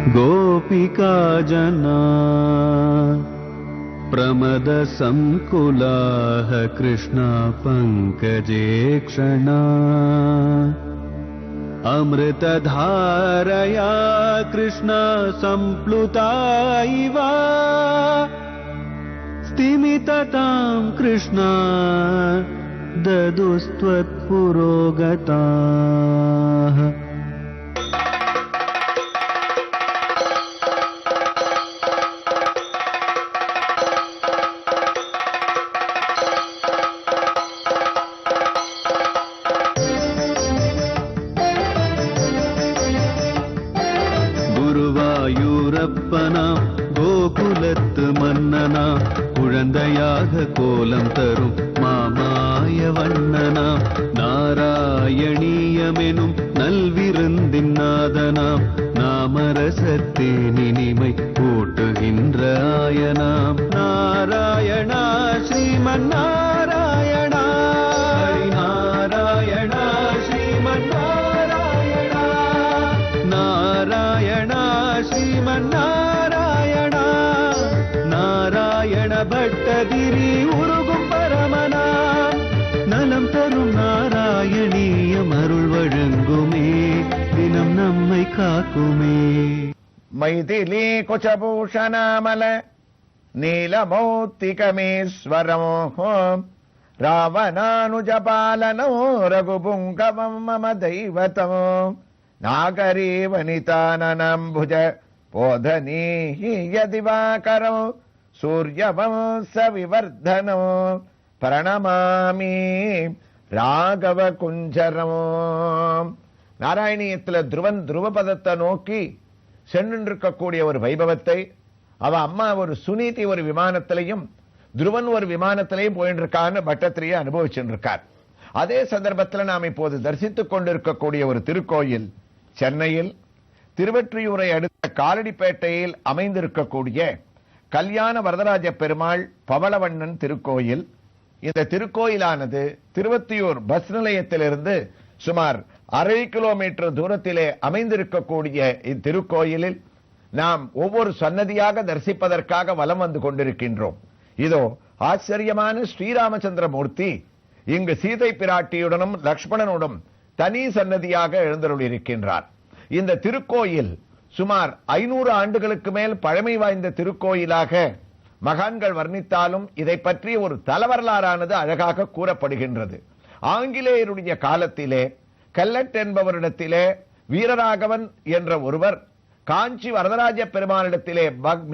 गोपिका जना प्रमद संकुलाः कृष्णा पंकजे क्षणा अमृतधारया कृष्णा संप्लुता इव स्तिमिततां कृष्णा ददुस्त्वत्पुरोगताः। குருவாயூரப்பனா கோகுலத்து மன்னனா குழந்தையாக கோலம் தரும் மாமாய வண்ணனா நாராயணீயமெனும் நல்விருந்தின் நாதனாம் நாமரசத்தேன் இனிமை கூட்டுகின்ற ஆயனாம் நாராயணா ஸ்ரீமன் நாராயணா நாராயணா ஸ்ரீமன் நாராயணா நாராயணா ஸ்ரீமன் நாராயணா நாராயண பட்டதிரி உருகும் பரமனா நலம் தரும் நாராயணீயம் அருள் வழங்குமே தினம் நம்மை காக்குமே. மைதிலி குச்சபூஷணாமல நீலமௌத்திகமேஸ்வரமோ ராவணானுஜபாலனோ ரகுபுங்கவம் மம தெய்வதமோ நாகரீ வனிதானனம்புஜ போதனீய திவாகரோ சூரியவம்ச விவர்தனோ பிரணமாமி ராகவ குஞ்சரமோ. நாராயணியத்தில் துருவன் துருவபதத்தை நோக்கி சென்றிருக்கக்கூடிய ஒரு வைபவத்தை அவ அம்மா ஒரு சுனீதி ஒரு விமானத்திலையும் துருவன் ஒரு விமானத்திலையும் போயிட்டு இருக்கான்னு பட்டத்திரியை அனுபவிச்சுருக்கார். அதே சந்தர்ப்பத்தில் நாம் இப்போது தரிசித்துக் கொண்டிருக்கக்கூடிய ஒரு திருக்கோயில் சென்னையில் திருவெற்றியூரை அடுத்த காலடிப்பேட்டையில் அமைந்திருக்கக்கூடிய கல்யாண வரதராஜ பெருமாள் பவளவண்ணன் திருக்கோயில். இந்த திருக்கோயிலானது திருவத்தியூர் பஸ் நிலையத்திலிருந்து சுமார் 1/2 கிலோமீட்டர் தூரத்திலே அமைந்திருக்கக்கூடிய இத்திருக்கோயிலில் நாம் ஒவ்வொரு சன்னதியாக தரிசிப்பதற்காக வலம் வந்து கொண்டிருக்கின்றோம். இதோ ஆச்சரியமான ஸ்ரீராமச்சந்திர மூர்த்தி இங்கு சீதை பிராட்டியுடனும் லக்ஷ்மணனுடன் தனி சன்னதியாக எழுந்தருளியிருக்கின்றார். இந்த திருக்கோயில் சுமார் 500 ஆண்டுகளுக்கு மேல் பழமை வாய்ந்த திருக்கோயிலாக மகான்கள் வர்ணித்தாலும் இதை பற்றி ஒரு தலவரலாறானது அழகாக கூறப்படுகின்றது. ஆங்கிலேயருடைய காலத்திலே கல்லட் என்பவரிடத்திலே வீரராகவன் என்ற ஒருவர் காஞ்சி வரதராஜ பெருமானிடத்திலே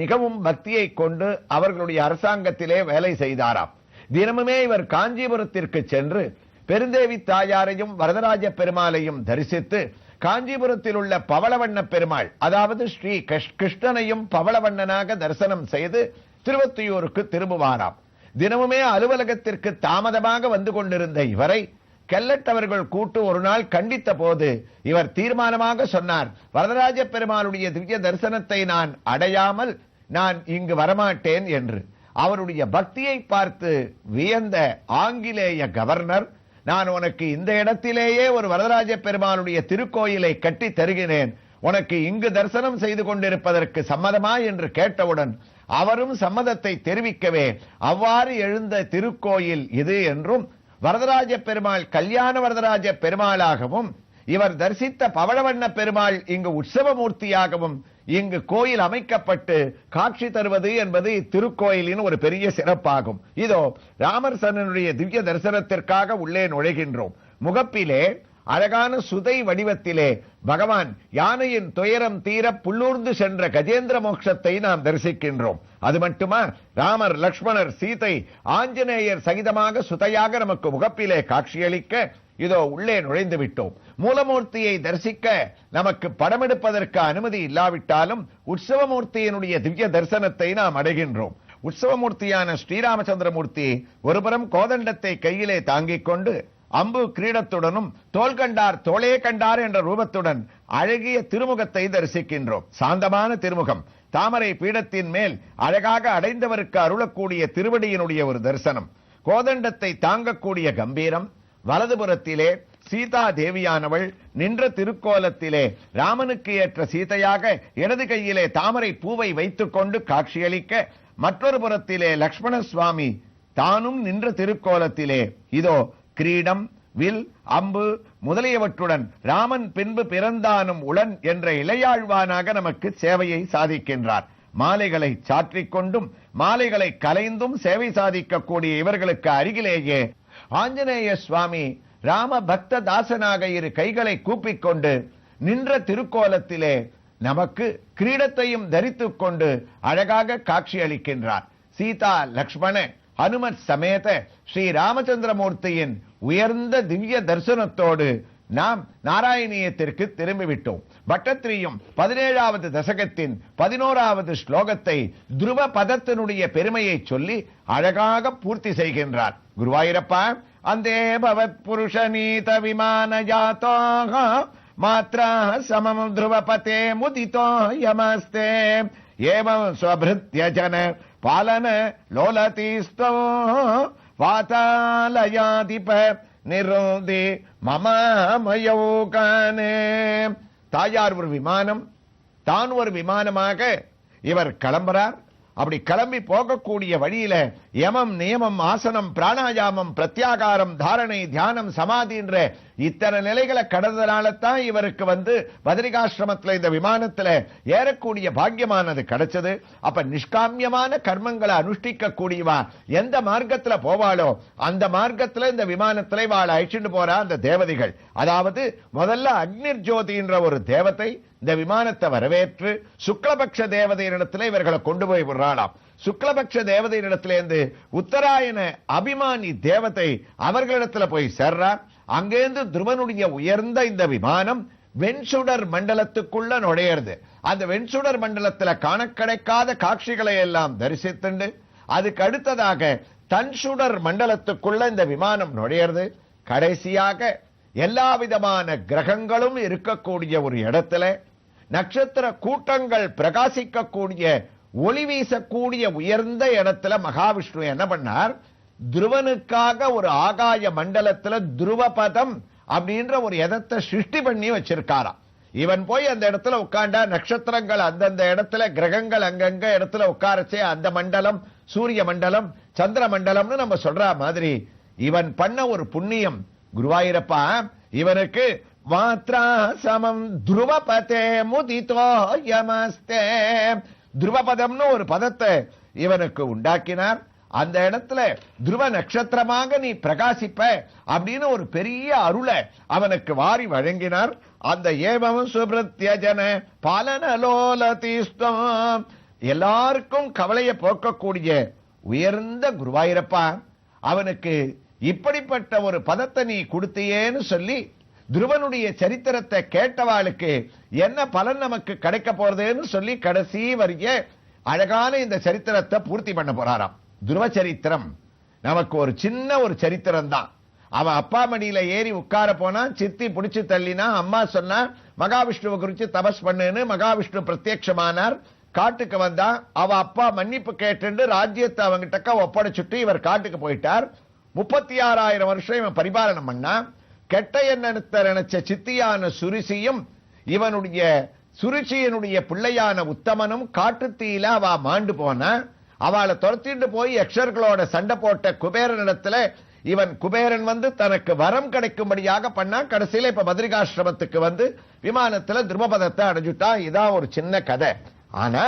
மிகவும் பக்தியை கொண்டு அவர்களுடைய அரசாங்கத்திலே வேலை செய்தாராம். தினமுமே இவர் காஞ்சிபுரத்திற்கு சென்று பெருந்தேவி தாயாரையும் வரதராஜ பெருமாளையும் தரிசித்து காஞ்சிபுரத்தில் உள்ள பவளவண்ண பெருமாள் அதாவது ஸ்ரீ கிருஷ்ணனையும் பவளவண்ணனாக தரிசனம் செய்து திருவத்தியூருக்கு திரும்புவாராம். தினமுமே அலுவலகத்திற்கு தாமதமாக வந்து கொண்டிருந்த இவரை கெல்லட் அவர்கள் கூட்டு ஒரு நாள் கண்டித்த போது இவர் தீர்மானமாக சொன்னார், வரதராஜ பெருமாளுடைய திவ்ய தரிசனத்தை நான் அடையாமல் நான் இங்கு வரமாட்டேன் என்று. அவருடைய பக்தியை பார்த்து வியந்த ஆங்கிலேய கவர்னர், நான் உனக்கு இந்த இடத்திலேயே ஒரு வரதராஜ பெருமாளுடைய திருக்கோயிலை கட்டி தருகிறேன், உனக்கு இங்கு தரிசனம் செய்து கொண்டிருப்பதற்கு சம்மதமா என்று கேட்டவுடன் அவரும் சம்மதத்தை தெரிவிக்கவே அவ்வாறு எழுந்த திருக்கோயில் இது என்றும் வரதராஜ பெருமாள் கல்யாண வரதராஜ பெருமாளாகவும் இவர் தரிசித்த பவளவண்ண பெருமாள் இங்கு உற்சவமூர்த்தியாகவும் இங்கு கோயில் அமைக்கப்பட்டு காட்சி தருவது என்பது இத்திருக்கோயிலின் ஒரு பெரிய சிறப்பாகும். இதோ ராமர் சன்னனுடைய திவ்ய தரிசனத்திற்காக உள்ளே நுழைகின்றோம். முகப்பிலே அழகான சுதை வடிவத்திலே பகவான் யானையின் துயரம் தீர புல்லூர்ந்து சென்ற கஜேந்திர மோட்சத்தை நாம் தரிசிக்கின்றோம். அது மட்டுமா, ராமர் லக்ஷ்மணர் சீதை ஆஞ்சநேயர் சகிதமாக சுதையாக நமக்கு முகப்பிலே காட்சியளிக்க இதோ உள்ளே நுழைந்து விட்டோம். மூலமூர்த்தியை தரிசிக்க நமக்கு படமெடுப்பதற்கு அனுமதி இல்லாவிட்டாலும் உற்சவமூர்த்தியினுடைய திவ்ய தரிசனத்தை நாம் அடைகின்றோம். உற்சவமூர்த்தியான ஸ்ரீராமச்சந்திரமூர்த்தி ஒருபுறம் கோதண்டத்தை கையிலே தாங்கிக் கொண்டு அம்பு கிரீடத்துடனும் தோல் கண்டார் தோளே கண்டார் என்ற ரூபத்துடன் அழகிய திருமுகத்தை தரிசிக்கின்றோம். சாந்தமான திருமுகம், தாமரை பீடத்தின் மேல் அழகாக அடைந்தவருக்கு அருளக்கூடிய திருவடியினுடைய ஒரு தரிசனம், கோதண்டத்தை தாங்கக்கூடிய கம்பீரம், வலதுபுறத்திலே சீதா தேவியானவள் நின்ற திருக்கோலத்திலே ராமனுக்கு ஏற்ற சீதையாக இடது கையிலே தாமரை பூவை வைத்துக் கொண்டு காட்சியளிக்க, மற்றொரு புறத்திலே லக்ஷ்மண சுவாமி தானும் நின்ற திருக்கோலத்திலே இதோ கிரீடம், வில், அம்பு முதலியவற்றுடன் ராமன் பின்பு பிறந்தானும் உளன் என்ற இளையாழ்வானாக நமக்கு சேவையை சாதிக்கின்றார். மாலைகளை சாற்றிக் கொண்டும் மாலைகளை கலைந்தும் சேவை சாதிக்கக்கூடிய இவர்களுக்கு அருகிலேயே ஆஞ்சநேய சுவாமி ராம பக்த தாசனாக இரு கைகளை கூப்பிக்கொண்டு நின்ற திருக்கோலத்திலே நமக்கு கிரீடத்தையும் தரித்துக் கொண்டு அழகாக காட்சி அளிக்கின்றார். சீதா லக்ஷ்மண ஹனுமத் சமேத ஸ்ரீ ராமச்சந்திரமூர்த்தியின் உயர்ந்த திவ்ய தரிசனத்தோடு நாம் நாராயணியத்திற்கு திரும்பிவிட்டோம். பட்டத்திரியும் 17வது தசகத்தின் 11வது ஸ்லோகத்தை துருவ பதத்தினுடைய பெருமையை சொல்லி அழகாக பூர்த்தி செய்கின்றார். குருவாயூரப்பா, அந்தே பவத் புருஷ நீத விமான ஜாதோஹ மாத்ரா சமம் துருவபதே முதிதோ யமஸ்தே ஏவம் ஸ்வபிருத்ய ஜன பாலன லோலதீஸ்தோ வாதாலயாதிப நிரோதி மமமயோகானே. தாயார் ஒரு விமானம், தான் ஒரு விமானமாக இவர் கிளம்புறார். அப்படி கிளம்பி போகக்கூடிய வழியில யமம், நியமம், ஆசனம், பிராணாயாமம், பிரத்யாகாரம், தாரணை, தியானம், சமாதி என்ற இத்தனை நிலைகளை கடந்தனால தான் இவருக்கு பத்ரிகாசிரமத்தில் இந்த விமானத்தில் ஏறக்கூடிய பாக்கியமானது கிடைச்சது. அப்ப நிஷ்காமியமான கர்மங்களை அனுஷ்டிக்க கூடியவா எந்த மார்க்கத்துல போவாளோ அந்த மார்க்கத்துல இந்த விமானத்துல வாழ அழிச்சுட்டு போறா அந்த தேவதைகள். அதாவது முதல்ல அக்னிர் ஜோதி என்ற ஒரு தேவதை இந்த விமானத்தை வரவேற்று சுக்லபக்ஷ தேவதையினிடத்தில் இவர்களை கொண்டு போய் விடுறாளாம். சுக்லபக்ஷ தேவதையினிடத்திலிருந்து உத்தராயண அபிமானி தேவதை அவர்களிடத்துல போய் சேர்றார். அங்கேருந்து துருவனுடைய உயர்ந்த இந்த விமானம் வெண்சுடர் மண்டலத்துக்குள்ள நுழையிறது. அந்த வெண்சுடர் மண்டலத்துல காண கிடைக்காத காட்சிகளை எல்லாம் தரிசித்துண்டு அதுக்கு அடுத்ததாக தன்சுடர் மண்டலத்துக்குள்ள இந்த விமானம் நுழையிறது. கடைசியாக எல்லா விதமான கிரகங்களும் இருக்கக்கூடிய ஒரு இடத்துல நட்சத்திர கூட்டங்கள் பிரகாசிக்கக்கூடிய ஒளி வீசக்கூடிய உயர்ந்த இடத்துல மகாவிஷ்ணு என்ன பண்ணார், துருவனுக்காக ஒரு ஆகாய மண்டலத்துல துருவபதம் அப்படின்ற ஒரு இடத்தை சிருஷ்டி பண்ணி வச்சிருக்காராம். இவன் போய் அந்த இடத்துல உட்கார்ந்தா நட்சத்திரங்கள் அந்தந்த இடத்துல, கிரகங்கள் அங்கங்க இடத்துல உட்காரச்சே அந்த மண்டலம் சூரிய மண்டலம் சந்திர மண்டலம்னு நம்ம சொல்ற மாதிரி இவன் பண்ண ஒரு புண்ணியம். குருவாயூரப்பா, இவனுக்கு மாத்ரா சமம் துருவபதே முதிதோ யமஸ்தே, துருவபதம்னு ஒரு பதத்தை இவனுக்கு உண்டாக்கினார். அந்த இடத்துல துருவ நட்சத்திரமாக நீ பிரகாசிப்ப அப்படின்னு ஒரு பெரிய அருளை அவனுக்கு வாரி வழங்கினார். அந்த ஏவம் சுப்ரத்யஜன பாலனலோலதீஸ்தம், எல்லாருக்கும் கவலையை போக்கக்கூடிய உயர்ந்த குருவாயூரப்பா, அவனுக்கு இப்படிப்பட்ட ஒரு பதத்தை நீ கொடுத்தியேன்னு சொல்லி துருவனுடைய சரித்திரத்தை கேட்டவாளுக்கு என்ன பலன் நமக்கு கிடைக்க போறதுன்னு சொல்லி கடைசி வரைய அழகான இந்த சரித்திரத்தை பூர்த்தி பண்ண போறாராம். துருவ சரித்திரம் நமக்கு ஒரு சின்ன ஒரு சரித்திரம் தான். அவன் அப்பா மடியில ஏறி உட்கார போனா, சித்தி புடிச்சு தள்ளினா, அம்மா சொன்னா மகாவிஷ்ணுவை குறிச்சு தபஸ் பண்ணுன்னு மகாவிஷ்ணு பிரத்யட்சமானார். காட்டுக்கு வந்தா அவ அப்பா மன்னிப்பு கேட்டு ராஜ்யத்தை அவங்கிட்ட ஒப்படைச்சுட்டு இவர் காட்டுக்கு போயிட்டார். 36,000 வருஷம் இவன் பரிபாலனம் பண்ணா. கெட்ட எண்ணத்தை நினைச்ச சித்தியான சுருசியும் இவனுடைய சுருச்சியனுடைய பிள்ளையான உத்தமனும் காட்டுத்தீயில அவ மாண்டு போன. அவளை துரத்திட்டு போய் யக்ஷர்களோட சண்டை போட்ட குபேரனிடத்துல இவன் குபேரன் தனக்கு வரம் கிடைக்கும்படியாக பண்ணா. கடைசியில இப்ப பத்ரிகாசிரமத்துக்கு விமானத்துல துருவபதத்தை அடைஞ்சுட்டா. இதான் ஒரு சின்ன கதை. ஆனா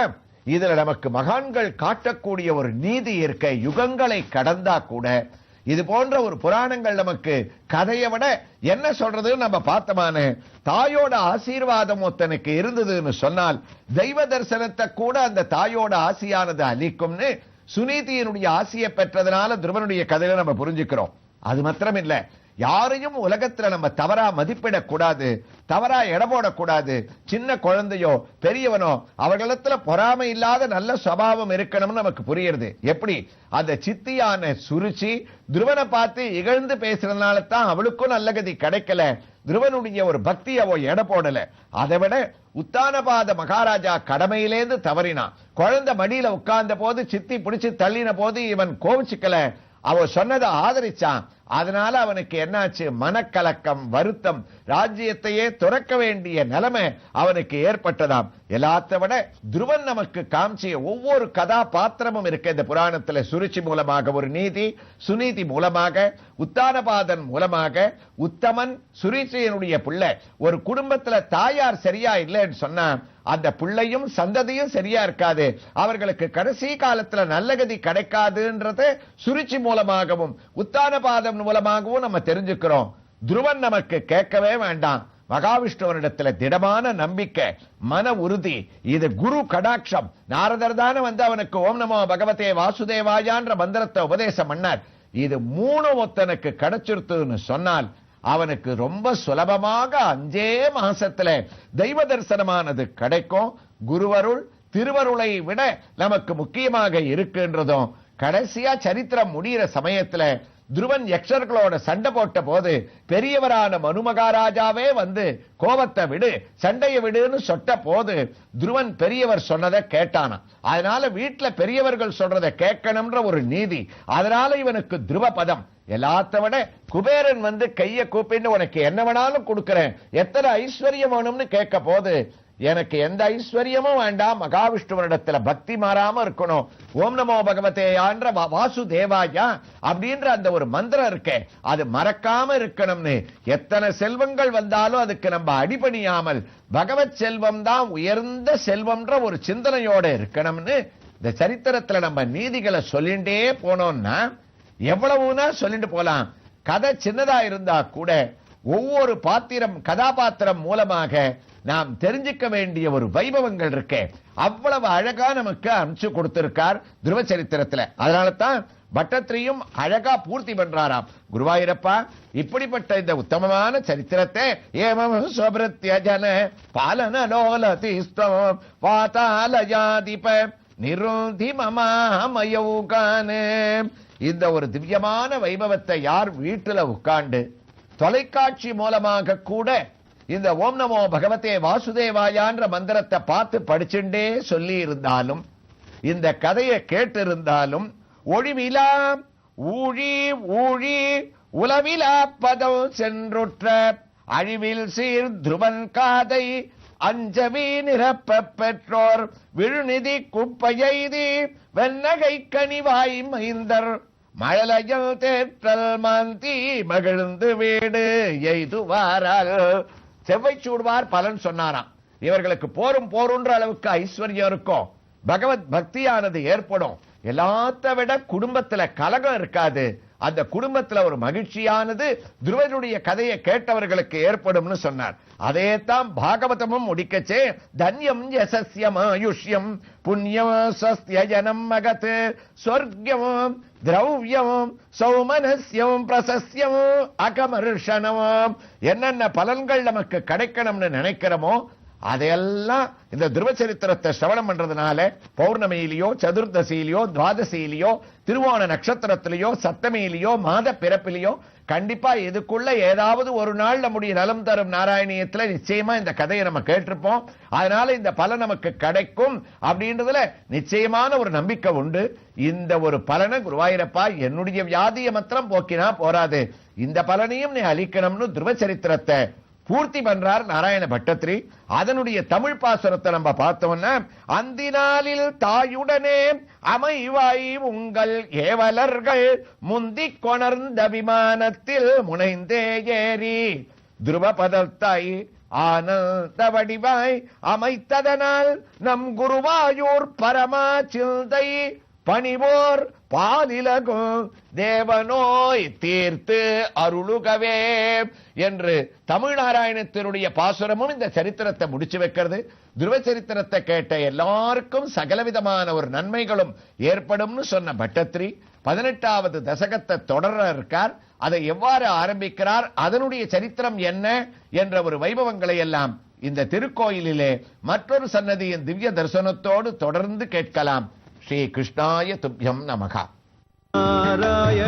இதுல நமக்கு மகான்கள் காட்டக்கூடிய ஒரு நீதி இருக்க. யுகங்களை கடந்தா கூட இது போன்ற ஒரு புராணங்கள் நமக்கு கதையை விட என்ன சொல்றதுன்னு நம்ம பார்த்தமான தாயோட ஆசீர்வாதம் ஒருத்தனுக்கு இருந்ததுன்னு சொன்னால் தெய்வ தரிசனத்தை கூட அந்த தாயோட ஆசியானது அளிக்கும்னு சுனீதியினுடைய ஆசியை பெற்றதுனால துருவனுடைய கதையை நம்ம புரிஞ்சுக்கிறோம். அது மாத்திரம் இல்ல, யாரையும் உலகத்துல நம்ம தவறா மதிப்பிடக்கூடாது, தவறா எடை போடக்கூடாது. சின்ன குழந்தையோ பெரியவனோ அவர்களிடத்துல பொறாமை இல்லாத நல்ல சுபாவம் இருக்கணும்னு நமக்கு புரியுது. எப்படி அந்த சித்தியான சுருச்சி துருவனை பார்த்து இகழ்ந்து பேசுறதுனால தான் அவளுக்கும் நல்ல கதி கிடைக்கல. துருவனுடைய ஒரு பக்தி அவ எடை போடல. அதை விட உத்தானபாத மகாராஜா கடமையிலேந்து தவறினான். குழந்தை மடியில உட்கார்ந்த போது சித்தி பிடிச்சு தள்ளின போது இவன் கோவிச்சுக்கல. அவ சொன்னதை ஆதரிச்சான். அதனால அவனுக்கு என்னாச்சு? மனக்கலக்கம், வருத்தம், ராஜ்யத்தையே துறக்க வேண்டிய நிலைமை அவனுக்கு ஏற்பட்டதாம். எல்லாத்த விட துருவன் நமக்கு காமிச்சிய ஒவ்வொரு கதாபாத்திரமும் இருக்க இந்த புராணத்துல சுருச்சி மூலமாக ஒரு நீதி, சுநீதி மூலமாக, உத்தானபாதன் மூலமாக, உத்தமன் சுருச்சியனுடைய பிள்ளை. ஒரு குடும்பத்துல தாயார் சரியா இல்லைன்னு சொன்னா அந்த பிள்ளையும் சந்ததியும் சரியா இருக்காது, அவர்களுக்கு கடைசி காலத்துல நல்ல கதி கிடைக்காதுன்றது சுருச்சி மூலமாகவும் உத்தானபாதம் மூலமாகவும் நம்ம தெரிஞ்சுக்கிறோம். துருவன் நமக்கு கேட்கவே வேண்டாம். மகாவிஷ்ணுவனிடத்துல திடமான நம்பிக்கை, மன உறுதி, இது குரு கடாட்சம். நாரதர் தானே வந்து அவனுக்கு ஓம் நமோ பகவதே வாசுதேவாயான்ற மந்திரத்தை உபதேசம் பண்ணார். இது 3 ஒத்தனுக்கு கிடைச்சிருத்துன்னு சொன்னால் அவனுக்கு ரொம்ப சுலபமாக 5 மாசத்துல தெய்வ தரிசனமானது கிடைக்கும். குருவருள் திருவருளை விட நமக்கு முக்கியமாக இருக்கின்றதும். கடைசியா சரித்திரம் முடிகிற சமயத்துல துருவன் யக்ஷர்களோட சண்டை போட்ட போது பெரியவரான மனு மகாராஜாவே வந்து கோபத்தை விடு, சண்டையை விடுன்னு சொட்ட போது துருவன் பெரியவர் சொன்னதை கேட்டானா. அதனால வீட்டுல பெரியவர்கள் சொல்றதை கேட்கணும்ன்ற ஒரு நீதி. அதனால இவனுக்கு துருவ பதம். எல்லாத்த விட குபேரன் வந்து கைய கூப்பின்னு உனக்கு என்ன வேணாலும் கொடுக்கிறேன், எத்தனை ஐஸ்வர்யம் வேணும்னு கேட்க போது எனக்கு எந்த ஐஸ்வர்யமும் வேண்டாம், மகாவிஷ்ணுவனிடத்துல பக்தி மாறாம இருக்கணும், ஓம் நமோ பகவதே ஆன்ற வாசுதேவாயா அப்படின்ற அந்த ஒரு மந்திரம் இருக்கே அது மறக்காம இருக்கணும்னு. எத்தனை செல்வங்கள் வந்தாலும் அதுக்கு நம்ம அடிபணியாமல் பகவத் செல்வம் தான் உயர்ந்த செல்வம்ன்ற ஒரு சிந்தனையோட இருக்கணும்னு இந்த சரித்திரத்துல நம்ம நீதிகளை சொல்லிண்டே போனோம்னா எவ்வளவுனா சொல்லிட்டு போலாம். கதை சின்னதா இருந்தா கூட ஒவ்வொரு பாத்திரம் கதாபாத்திரம் மூலமாக நாம் தெரிஞ்சுக்க வேண்டிய ஒரு வைபவங்கள் இருக்கே அவ்வளவு அழகா நமக்கு அனுப்பிச்சு கொடுத்திருக்கார் துருவ சரித்திரத்துல. அதனால தான் பட்டத்திரியும் அழகா பூர்த்தி பண்றாராம். குருவாயூரப்பா, இப்படிப்பட்ட இந்த உத்தமமான சரித்திரத்தை ஏமம் சுப்ரத்யஜன பாலனலோலதிஸ்தம் வாதாலயாதிப நிருதி மமாமயௌகானே, இந்த ஒரு திவ்யமான வைபவத்தை யார் வீட்டுல உட்கார்ந்து தொலைக்காட்சி மூலமாக கூட இந்த ஓம் நமோ பகவதே வாசுதேவாயான்ற மந்திரத்தை பார்த்து படிச்சுட்டே சொல்லி இருந்தாலும், இந்த கதையை கேட்டிருந்தாலும், ஒழிவிலா ஊழி ஊழி உலவிலா பதம் சென்றுற்ற அழிவில் சீர் துருவன் காதை அஞ்சவி நிரப்ப பெற்றோர் விழுநிதி குப்பையெய்தி வெண்ணகை கனிவாய் மைந்தர் மழலையில் தேற்றல் மாந்தி மகிழ்ந்து வீடு எய்துவாரால் செவ்வை சூடுவார் பலன் சொன்னாராம். இவர்களுக்கு போரும் போருன்ற அளவுக்கு ஐஸ்வர்யம் இருக்கும், பகவத் பக்தியானது ஏற்படும். எல்லாத்த விட குடும்பத்துல கலகம் இருக்காது, அந்த குடும்பத்துல ஒரு மகிழ்ச்சியானது துருவனுடைய கதையை கேட்டவர்களுக்கு ஏற்படும்னு சொன்னார். அதே தான் பாகவதமும் முடிக்கச்சே தன்யம் யசஸ்யம் ஆயுஷ்யம் புண்ணியம் ஸ்வஸ்த்யஜனம் மகத் ஸ்வர்க்யம் திரவ்யம் சௌமனஸ்யம் பிரசஸ்யம் அகமர்ஷனம், என்னென்ன பலன்கள் நமக்கு கிடைக்கணும்னு நினைக்கிறோமோ அதையெல்லாம் இந்த துருவ சரித்திரத்தை சிரவணம் பண்றதுனால பௌர்ணமியிலையோ சதுர்தசியிலையோ துவாதசியிலையோ திருவோண நட்சத்திரத்திலேயோ சப்தமியிலையோ மாத பிறப்பிலையோ கண்டிப்பா இதுக்குள்ள ஏதாவது ஒரு நாள் நம்முடைய நலம் தரும் நாராயணியத்துல நிச்சயமா இந்த கதையை நம்ம கேட்டிருப்போம். அதனால இந்த பலன் நமக்கு கிடைக்கும் அப்படின்றதுல நிச்சயமான ஒரு நம்பிக்கை உண்டு. இந்த ஒரு பலனை குருவாயூரப்பா என்னுடைய வியாதியை மாத்திரம் போக்கினா போராது, இந்த பலனையும் நீ அளிக்கணும்னு துருவ சரித்திரத்தை பூர்த்தி பண்றார் நாராயண பட்டத்திரி. அதனுடைய தமிழ் பாசுரத்தை நம்ம பார்த்தோம்னா, அந்தினாலில் தாயுடனே அமைவாய் உங்கள் ஏவலர்கள் முந்திக் கொணர்ந்த விமானத்தில் முனைந்தே ஏறி துருவபதத்தாய் ஆனந்த வடிவாய் அமைத்ததனால் நம் குருவாயூர் பரமா சிந்தை பணிவோர் பாலிலகும் தேவனோய் தீர்த்து அருளுகவே என்று தமிழ் நாராயணத்தினுடைய பாசுரமும் இந்த சரித்திரத்தை முடிச்சு வைக்கிறது. துருவ சரித்திரத்தை கேட்ட எல்லாருக்கும் சகலவிதமான ஒரு நன்மைகளும் ஏற்படும்னு சொன்ன பட்டத்திரி 18வது தசகத்தை தொடர இருக்கார். அதை எவ்வாறு ஆரம்பிக்கிறார், அதனுடைய சரித்திரம் என்ன என்ற ஒரு வைபவங்களை எல்லாம் இந்த திருக்கோயிலிலே மற்றொரு சன்னதியின் திவ்ய தரிசனத்தோடு தொடர்ந்து கேட்கலாம். ஸ்ரீ கிருஷ்ணாய துப்யம் நமகா.